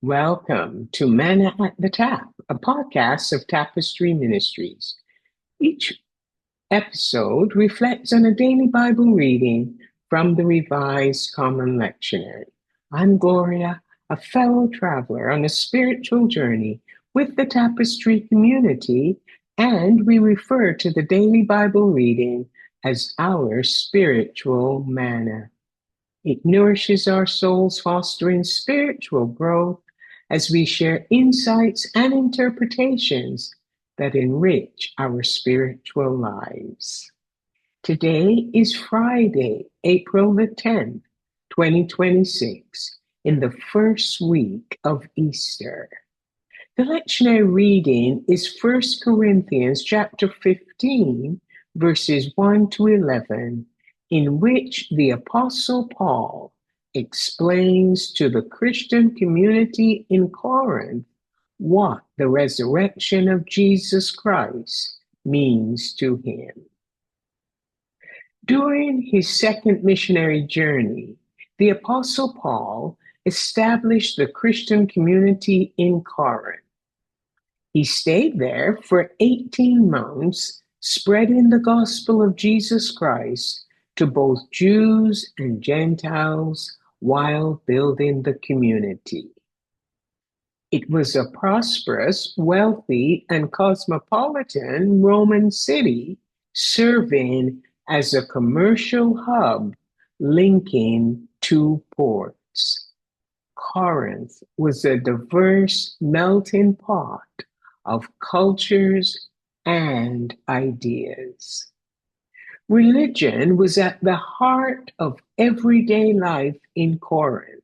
Welcome to Manna at the Tap, a podcast of Tapestry Ministries. Each episode reflects on a daily Bible reading from the Revised Common Lectionary. I'm Gloria, a fellow traveler on a spiritual journey with the Tapestry community, and we refer to the daily Bible reading as our spiritual manna. It nourishes our souls, fostering spiritual growth as we share insights and interpretations that enrich our spiritual lives. Today is Friday, April the 10th, 2026, in the first week of Easter. The lectionary reading is 1 Corinthians chapter 15, verses 1 to 11, in which the Apostle Paul explains to the Christian community in Corinth what the resurrection of Jesus Christ means to him. During his second missionary journey, the Apostle Paul established the Christian community in Corinth. He stayed there for 18 months, spreading the gospel of Jesus Christ to both Jews and Gentiles while building the community. It was a prosperous, wealthy, and cosmopolitan Roman city, serving as a commercial hub linking two ports. Corinth was a diverse melting pot of cultures and ideas. Religion was at the heart of everyday life in Corinth,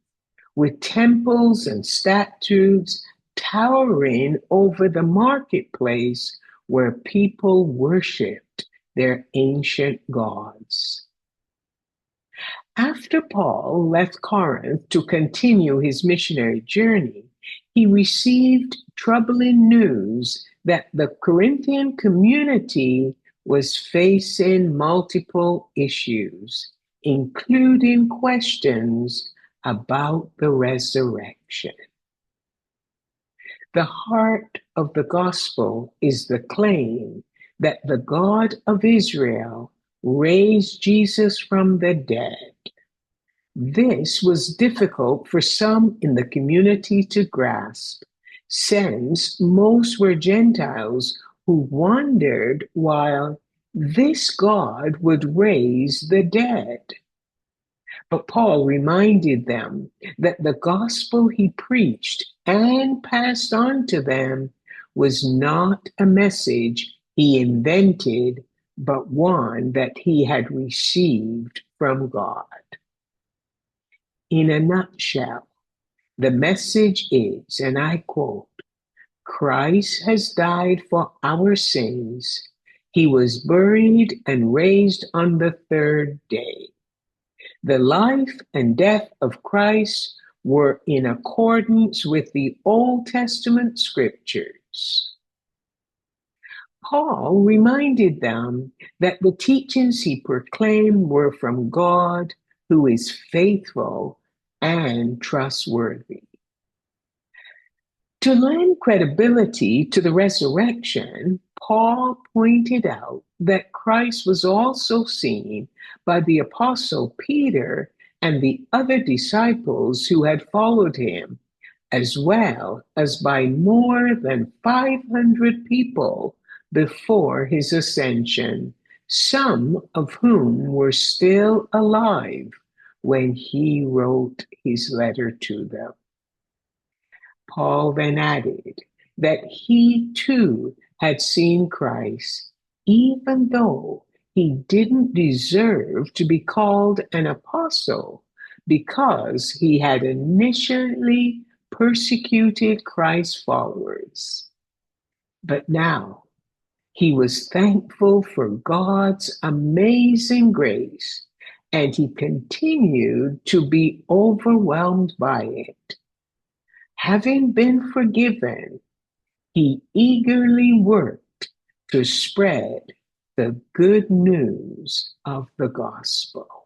with temples and statues towering over the marketplace where people worshiped their ancient gods. After Paul left Corinth to continue his missionary journey, he received troubling news that the Corinthian community was facing multiple issues, including questions about the resurrection. The heart of the gospel is the claim that the God of Israel raised Jesus from the dead. This was difficult for some in the community to grasp, since most were Gentiles who wondered why this God would raise the dead. But Paul reminded them that the gospel he preached and passed on to them was not a message he invented, but one that he had received from God. In a nutshell, the message is, and I quote, Christ has died for our sins. He was buried and raised on the third day. The life and death of Christ were in accordance with the Old Testament scriptures. Paul reminded them that the teachings he proclaimed were from God, who is faithful and trustworthy. To lend credibility to the resurrection, Paul pointed out that Christ was also seen by the Apostle Peter and the other disciples who had followed him, as well as by more than 500 people before his ascension, some of whom were still alive when he wrote his letter to them. Paul then added that he too had seen Christ, even though he didn't deserve to be called an apostle because he had initially persecuted Christ's followers. But now he was thankful for God's amazing grace, and he continued to be overwhelmed by it. Having been forgiven, he eagerly worked to spread the good news of the gospel.